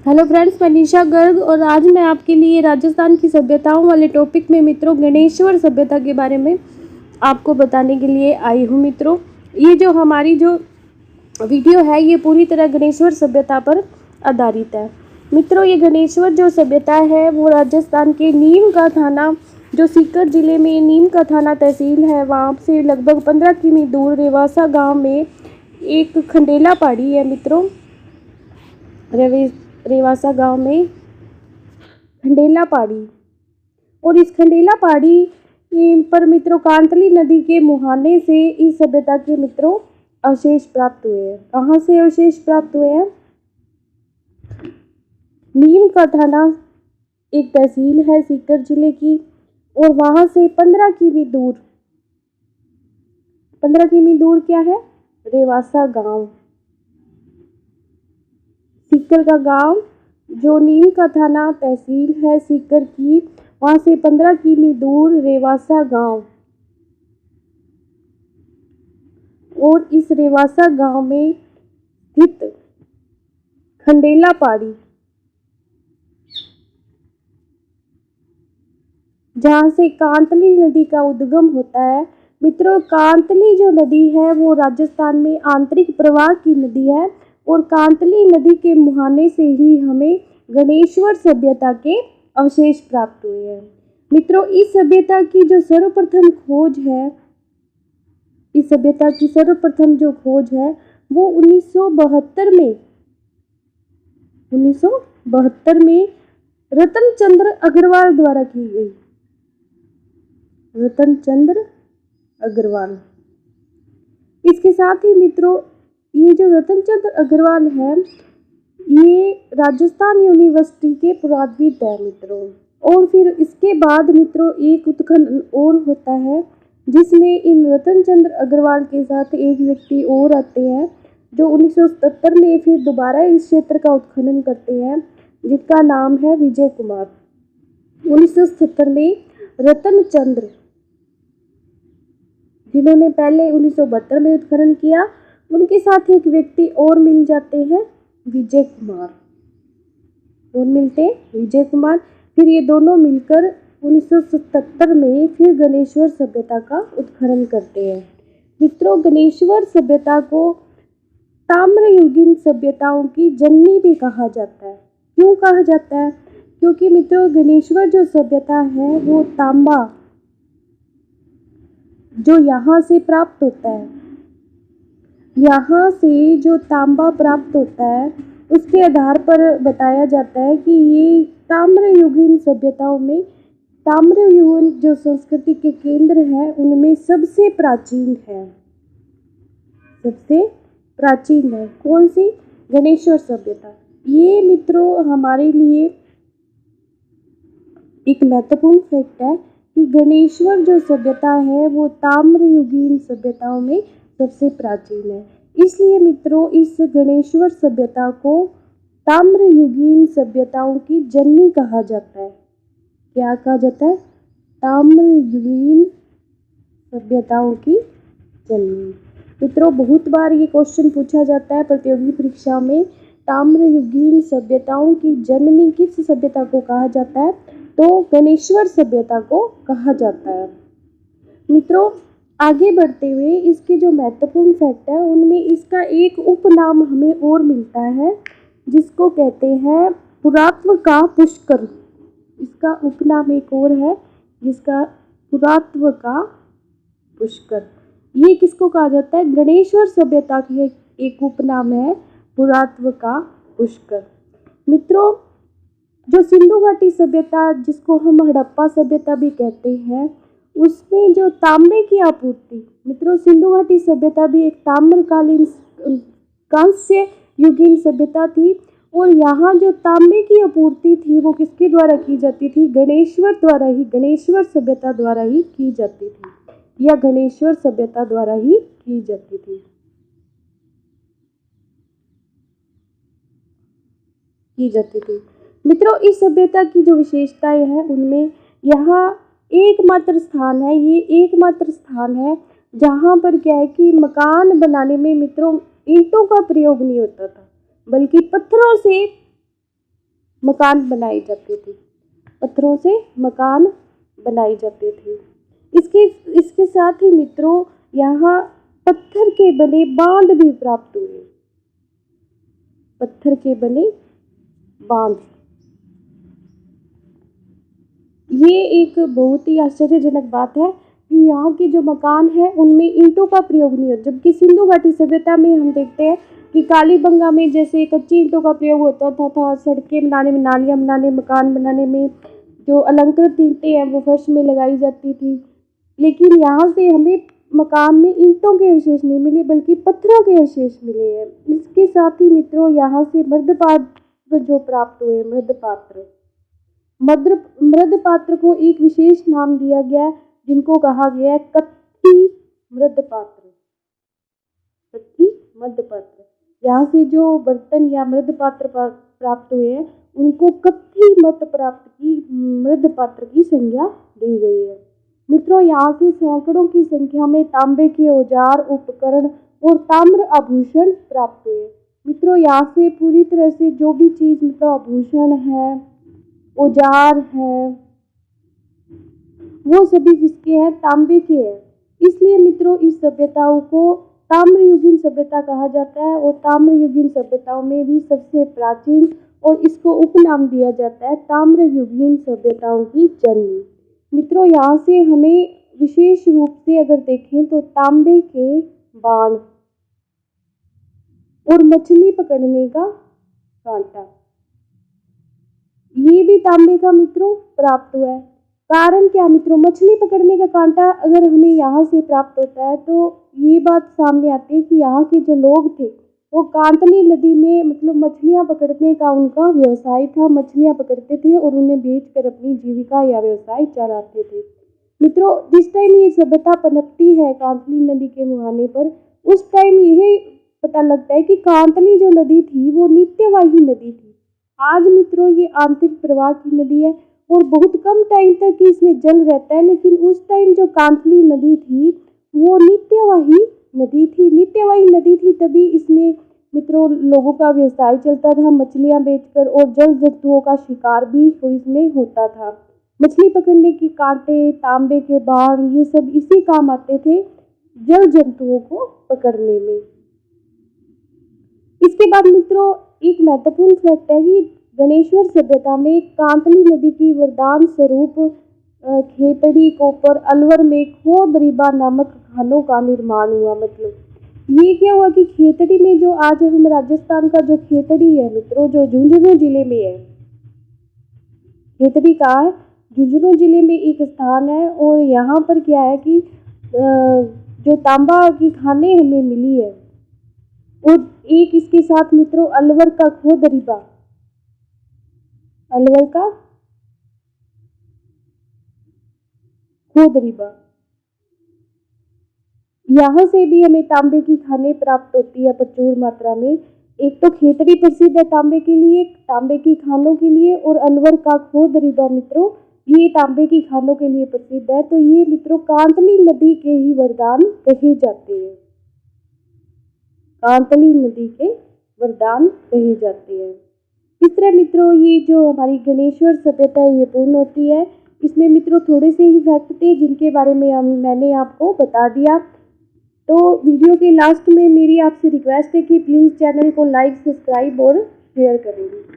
Hello friends, मैं निशा गर्ग और आज मैं आपके लिए राजस्थान की सभ्यताओं वाले टॉपिक में मित्रों गणेश्वर सभ्यता के बारे में आपको बताने के लिए आई हूँ। मित्रों, ये जो हमारी जो वीडियो है ये पूरी तरह गणेश्वर सभ्यता पर आधारित है। मित्रों, ये गणेश्वर जो सभ्यता है वो राजस्थान के नीम का थाना, जो सीकर जिले में नीम का थाना तहसील है, वहाँ से लगभग 15 किमी दूर रेवासा गाँव में एक खंडेला पहाड़ी है। मित्रों, रेवासा गांव में खंडेला पहाड़ी, और इस खंडेला पहाड़ी पर मित्रों कांतली नदी के मुहाने से इस सभ्यता के मित्रों अवशेष प्राप्त हुए हैं। कहाँ से अवशेष प्राप्त हुए हैं? नीम का थाना एक तहसील है सीकर जिले की, और वहां से 15 किमी दूर, 15 किमी दूर क्या है? रेवासा गांव, सीकर का गांव जो नीम का थाना तहसील है सीकर की, वहां से 15 किमी दूर रेवासा गांव, और इस रेवासा गांव में स्थित खंडेला पहाड़ी, जहां से कांतली नदी का उद्गम होता है। मित्रों, कांतली जो नदी है वो राजस्थान में आंतरिक प्रवाह की नदी है, और कांतली नदी के मुहाने से ही हमें गणेश्वर सभ्यता के अवशेष प्राप्त हुए हैं। मित्रों, इस सभ्यता की जो सर्वप्रथम खोज है, इस सभ्यता की सर्वप्रथम जो खोज है वो 1972 में रतन चंद्र अग्रवाल द्वारा की गई। रतन चंद्र अग्रवाल। इसके साथ ही मित्रों, ये जो रतन चंद्र अग्रवाल है ये राजस्थान यूनिवर्सिटी के पुरातत्वविद है मित्रों। और फिर इसके बाद मित्रों एक उत्खनन और होता है जिसमें इन रतन चंद्र अग्रवाल के साथ एक व्यक्ति और आते हैं जो 1977 में फिर दोबारा इस क्षेत्र का उत्खनन करते हैं, जिनका नाम है विजय कुमार। 1977 में रतन चंद्र, जिन्होंने पहले 1972 में उत्खनन किया, उनके साथ एक व्यक्ति और मिल जाते हैं, विजय कुमार। और मिलते विजय कुमार, फिर ये दोनों मिलकर 1977 में फिर गणेश्वर सभ्यता का उत्खनन करते हैं। मित्रों, गणेश्वर सभ्यता को ताम्रयुगीन सभ्यताओं की जननी भी कहा जाता है। क्यों कहा जाता है? क्योंकि मित्रों गणेश्वर जो सभ्यता है वो तांबा जो यहाँ से प्राप्त होता है, यहाँ से जो तांबा प्राप्त होता है उसके आधार पर बताया जाता है कि ये ताम्रयुगीन सभ्यताओं में, ताम्रयुगीन जो संस्कृति के केंद्र है उनमें सबसे प्राचीन है। सबसे प्राचीन है कौन सी? गणेश्वर सभ्यता। ये मित्रों हमारे लिए एक महत्वपूर्ण फैक्ट है कि गणेश्वर जो सभ्यता है वो ताम्रयुगीन सभ्यताओं में सबसे प्राचीन है। इसलिए मित्रों इस गणेश्वर सभ्यता को ताम्रयुगीन सभ्यताओं की जननी कहा जाता है। क्या कहा जाता है? ताम्रयुगीन सभ्यताओं की जननी। मित्रों, बहुत बार ये क्वेश्चन पूछा जाता है प्रतियोगी परीक्षा में, ताम्रयुगीन सभ्यताओं की जननी किस सभ्यता को कहा जाता है? तो गणेश्वर सभ्यता को कहा जाता है। मित्रों, आगे बढ़ते हुए इसके जो महत्वपूर्ण फैक्ट है उनमें इसका एक उपनाम हमें और मिलता है जिसको कहते हैं पुरात्व का पुष्कर। इसका उपनाम एक और है जिसका पुरात्व का पुष्कर। ये किसको कहा जाता है? गणेश्वर सभ्यता की एक उपनाम है पुरात्व का पुष्कर। मित्रों, जो सिंधु घाटी सभ्यता जिसको हम हड़प्पा सभ्यता भी कहते हैं, उसमें जो तांबे की आपूर्ति, मित्रों सिंधु घाटी सभ्यता भी एक ताम्रकालीन कांस्य युगीन सभ्यता थी, और यहाँ जो तांबे की आपूर्ति थी वो किसके द्वारा की जाती थी? गणेश्वर द्वारा ही, गणेश्वर सभ्यता द्वारा ही की जाती थी, या गणेश्वर सभ्यता द्वारा ही की जाती थी। मित्रों, इस सभ्यता की जो विशेषताएं हैं उनमें यहाँ एकमात्र स्थान है, ये एकमात्र स्थान है जहाँ पर क्या है कि मकान बनाने में मित्रों ईंटों का प्रयोग नहीं होता था, बल्कि पत्थरों से मकान बनाए जाते थे, पत्थरों से मकान बनाए जाते थे। इसके इसके साथ ही मित्रों यहाँ पत्थर के बने बांध भी प्राप्त हुए, पत्थर के बने बांध। ये एक बहुत ही आश्चर्यजनक बात है कि यहाँ के जो मकान है उनमें ईंटों का प्रयोग नहीं होता, जबकि सिंधु घाटी सभ्यता में हम देखते हैं कि कालीबंगा में जैसे कच्ची ईंटों का प्रयोग होता था सड़कें बनाने में, नालियाँ बनाने, मकान बनाने में जो अलंकृत ईंटें हैं वो फर्श में लगाई जाती थी। लेकिन यहाँ से हमें मकान में ईंटों के अवशेष नहीं मिले बल्कि पत्थरों के अवशेष मिले हैं। इसके साथ ही मित्रों यहाँ से मृदपात्र जो प्राप्त हुए, मृदपात्र को एक विशेष नाम दिया गया है जिनको कहा गया है कत्थी मृदपात्र, कत्थी मृदपात्र। यहाँ से जो बर्तन या मृदपात्र प्राप्त हुए हैं उनको कत्थी मृदपात्र की संज्ञा दी गई है। मित्रों यहाँ से सैकड़ों की संख्या में तांबे के औजार, उपकरण और ताम्र आभूषण प्राप्त हुए। मित्रों यहाँ से पूरी तरह से जो भी चीज़ मतलब आभूषण है, औजार है, वो सभी किसके हैं? तांबे के हैं। इसलिए मित्रों इस सभ्यताओं को ताम्रयुगीन सभ्यता कहा जाता है और ताम्रयुगीन सभ्यताओं में भी सबसे प्राचीन और इसको उपनाम दिया जाता है ताम्रयुगीन सभ्यताओं की जननी। मित्रों यहाँ से हमें विशेष रूप से अगर देखें तो तांबे के बाण और मछली पकड़ने का कांटा, ये भी तांबे का मित्रों प्राप्त हुआ है। कारण क्या मित्रों? मछली पकड़ने का कांटा अगर हमें यहाँ से प्राप्त होता है तो ये बात सामने आती है कि यहाँ के जो लोग थे वो कांतली नदी में मतलब मछलियाँ पकड़ने का उनका व्यवसाय था, मछलियाँ पकड़ते थे और उन्हें बेचकर अपनी जीविका या व्यवसाय चलाते थे। मित्रों जिस टाइम ये सभ्यता पनपती है कांतली नदी के मुहाने पर, उस टाइम यही पता लगता है कि कांतली जो नदी थी वो नित्यवाही नदी थी। आज मित्रों ये आंतरिक प्रवाह की नदी है और बहुत कम टाइम तक इसमें जल रहता है, लेकिन उस टाइम जो कांतली नदी थी वो नित्यवाही नदी थी। तभी इसमें मित्रों लोगों का व्यवसाय चलता था, मछलियां बेचकर, और जल जंतुओं का शिकार भी इसमें होता था। मछली पकड़ने के कांटे, तांबे के बाण, ये सब इसी काम आते थे जल जंतुओं को पकड़ने में। इसके बाद मित्रों एक महत्वपूर्ण फैक्ट है कि गणेश्वर सभ्यता में कांतली नदी की वरदान स्वरूप खेतड़ी, कोपर, अलवर में खोदरीबा नामक खानों का निर्माण हुआ। मतलब ये क्या हुआ कि खेतड़ी में जो आज हम राजस्थान का जो खेतड़ी है मित्रों, जो झुंझुनू जिले में है, खेतड़ी कहाँ है? झुंझुनू जिले में एक स्थान है और यहाँ पर क्या है कि जो तांबा की खानें हमें मिली है और एक इसके साथ मित्रों अलवर का खोदरीबा, अलवर का खोदरीबा, यहाँ से भी हमें तांबे की खानें प्राप्त होती है प्रचुर मात्रा में। एक तो खेतड़ी प्रसिद्ध है तांबे के लिए, तांबे की खानों के लिए, और अलवर का खोदरीबा मित्रों ये तांबे की खानों के लिए प्रसिद्ध है। तो ये मित्रों कांतली नदी के ही वरदान कहे जाते हैं, कांतली नदी के वरदान कहे जाते हैं। इस तरह मित्रों ये जो हमारी गणेश्वर सभ्यता है ये पूर्ण होती है। इसमें मित्रों थोड़े से ही फैक्ट थे जिनके बारे में मैंने आपको बता दिया। तो वीडियो के लास्ट में मेरी आपसे रिक्वेस्ट है कि प्लीज़ चैनल को लाइक, सब्सक्राइब और शेयर करें।